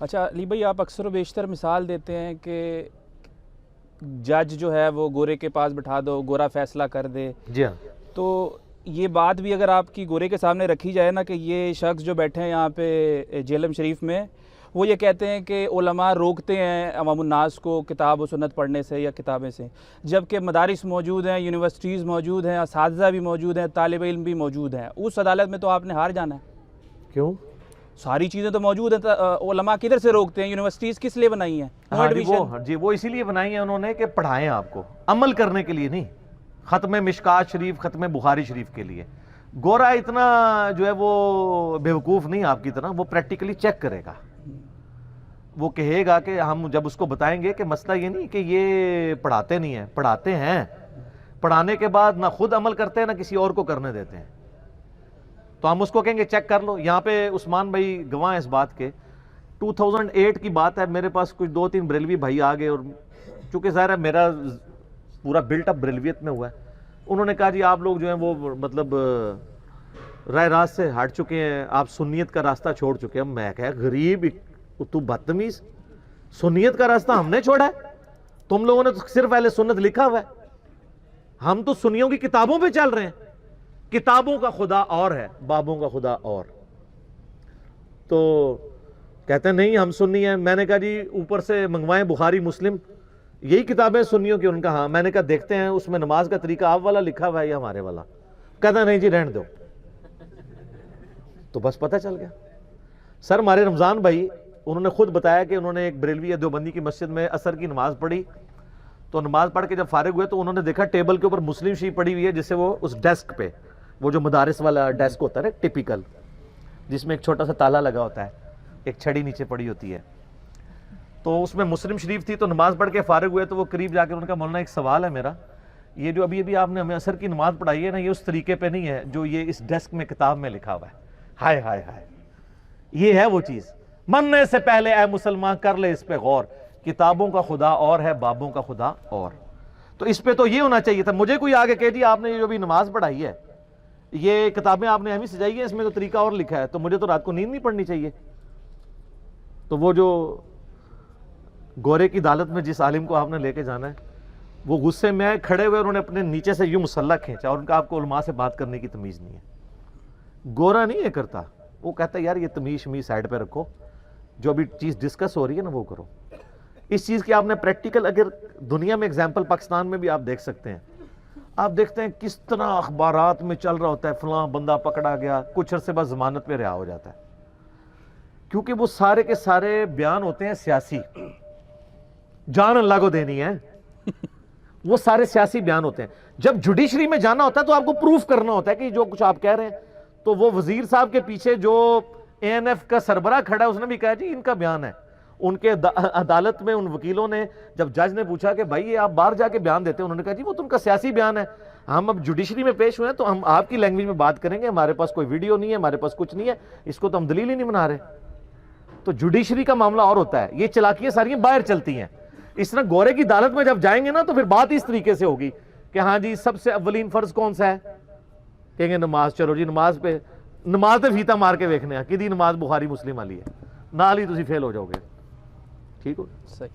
اچھا علی بھائی، آپ اکثر و بیشتر مثال دیتے ہیں کہ جج جو ہے وہ گورے کے پاس بٹھا دو، گورا فیصلہ کر دے. جی ہاں. تو یہ بات بھی اگر آپ کی گورے کے سامنے رکھی جائے نا کہ یہ شخص جو بیٹھے ہیں یہاں پہ جہلم شریف میں، وہ یہ کہتے ہیں کہ علماء روکتے ہیں عوام الناس کو کتاب و سنت پڑھنے سے یا کتابیں سے، جبکہ مدارس موجود ہیں، یونیورسٹیز موجود ہیں، اساتذہ بھی موجود ہیں، طالب علم بھی موجود ہیں. اس عدالت میں تو آپ نے ہار جانا ہے. کیوں؟ ساری چیزیں تو موجود ہیں. علماء کدھر سے روکتے ہیں؟ یونیورسٹیز کس لیے بنائی ہیں؟ وہ اسی لیے بنائی ہیں انہوں نے کہ پڑھائیں آپ کو، عمل کرنے کے لیے نہیں. ختم مشکات شریف، ختم بخاری شریف کے لیے. گورا اتنا جو ہے وہ بیوقوف نہیں آپ کی طرح، وہ پریکٹیکلی چیک کرے گا. وہ کہے گا کہ ہم جب اس کو بتائیں گے کہ مسئلہ یہ نہیں کہ یہ پڑھاتے نہیں ہیں، پڑھاتے ہیں، پڑھانے کے بعد نہ خود عمل کرتے ہیں نہ کسی اور کو کرنے دیتے ہیں، تو ہم اس کو کہیں گے چیک کر لو. یہاں پہ عثمان بھائی گواہ ہیں اس بات کے. 2008 کی بات ہے، میرے پاس کچھ 2-3 بریلوی بھائی آ گئے، اور چونکہ ظاہر ہے میرا پورا بلٹ اپ بریلویت میں ہوا ہے. انہوں نے کہا جی آپ لوگ جو ہیں وہ مطلب رائے راست سے ہٹ چکے ہیں، آپ سنیت کا راستہ چھوڑ چکے ہیں. میں کہا غریب تو بدتمیز، سنیت کا راستہ ہم نے چھوڑا ہے؟ تم لوگوں نے تو صرف اہل سنت لکھا ہوا ہے، ہم تو سنیوں کی کتابوں پہ چل رہے ہیں. کتابوں کا خدا اور ہے، بابوں کا خدا اور. تو کہتے ہیں نہیں ہم سنی ہیں. میں نے کہا جی اوپر سے منگوائیں بخاری مسلم، یہی کتابیں سنیوں کی. ان کا ہاں. میں نے کہا دیکھتے ہیں اس میں نماز کا طریقہ آپ والا لکھا ہوا ہے یا ہمارے والا. کہتا نہیں جی رہن دو. تو بس پتہ چل گیا. سر ہمارے رمضان بھائی انہوں نے خود بتایا کہ انہوں نے ایک بریلوی یا دیوبندی کی مسجد میں عصر کی نماز پڑھی، تو نماز پڑھ کے جب فارغ ہوئے تو انہوں نے دیکھا ٹیبل کے اوپر مسلم شریف پڑھی ہوئی ہے، جس سے وہ اس ڈیسک پہ، وہ جو مدارس والا ڈیسک ہوتا ہے نا ٹپیکل، جس میں ایک چھوٹا سا تالا لگا ہوتا ہے، ایک چھڑی نیچے پڑی ہوتی ہے، تو اس میں مسلم شریف تھی. تو نماز پڑھ کے فارغ ہوئے تو وہ قریب جا کے ان کا مولانا ایک سوال ہے میرا، یہ جو ابھی آپ نے ہمیں عصر کی نماز پڑھائی ہے نا، یہ اس طریقے پہ نہیں ہے جو یہ اس ڈیسک میں کتاب میں لکھا ہوا ہے. ہائے ہائے ہائے، یہ ہے وہ چیز. مننے سے پہلے اے مسلمان کر لے اس پہ غور، کتابوں کا خدا اور ہے، بابوں کا خدا اور. تو اس پہ تو یہ ہونا چاہیے تھا. مجھے کوئی آگے کہ جی آپ نے یہ جو بھی نماز پڑھائی ہے، یہ کتابیں آپ نے ہمیں سجائی ہیں، اس میں تو طریقہ اور لکھا ہے، تو مجھے تو رات کو نیند نہیں پڑنی چاہیے. تو وہ جو گورے کی عدالت میں جس عالم کو آپ نے لے کے جانا ہے، وہ غصے میں کھڑے ہوئے، انہوں نے اپنے نیچے سے یوں مسلح کھینچا، اور ان کا آپ کو علماء سے بات کرنے کی تمیز نہیں ہے. گورا نہیں یہ کرتا، وہ کہتا ہے یار یہ تمیز شمیز سائڈ پہ رکھو، جو ابھی چیز ڈسکس ہو رہی ہے نا وہ کرو. اس چیز کی آپ نے پریکٹیکل اگر دنیا میں ایگزامپل پاکستان میں بھی آپ دیکھ سکتے ہیں. آپ دیکھتے ہیں کس طرح اخبارات میں چل رہا ہوتا ہے فلاں بندہ پکڑا گیا، کچھ عرصے بعد ضمانت پہ رہا ہو جاتا ہے، کیونکہ وہ سارے کے سارے بیان ہوتے ہیں سیاسی، جان اللہ کو دینی ہے. وہ سارے سیاسی بیان ہوتے ہیں. جب جوڈیشری میں جانا ہوتا ہے تو آپ کو پروف کرنا ہوتا ہے کہ جو کچھ آپ کہہ رہے ہیں. تو وہ وزیر صاحب کے پیچھے جو اے این ایف کا سربراہ کھڑا ہے، اس نے بھی کہا جی ان کا بیان ہے. ان کے عدالت میں ان وکیلوں نے جب جج نے پوچھا کہ بھائی یہ آپ باہر جا کے بیان دیتے ہیں، انہوں نے کہا جی وہ تو ان کا سیاسی بیان ہے، ہم اب جوڈیشری میں پیش ہوئے ہیں تو ہم آپ کی لینگویج میں بات کریں گے، ہمارے پاس کوئی ویڈیو نہیں ہے، ہمارے پاس کچھ نہیں ہے، اس کو تو ہم دلیل ہی نہیں بنا رہے. تو جوڈیشری کا معاملہ اور ہوتا ہے. یہ چلاکیاں ساری باہر چلتی ہیں. اس طرح گورے کی عدالت میں جب جائیں گے نا تو پھر بات اس طریقے سے ہوگی کہ ہاں جی سب سے اولین فرض کون سا ہے؟ کہیں گے نماز. چلو جی نماز پہ، نماز تے فیتا مار کے ویکھنے ہیں کدی نماز بخاری مسلم والی ہے، نال ہی تسی فیل ہو جاؤ گے. ٹھیک ہو؟ صحیح.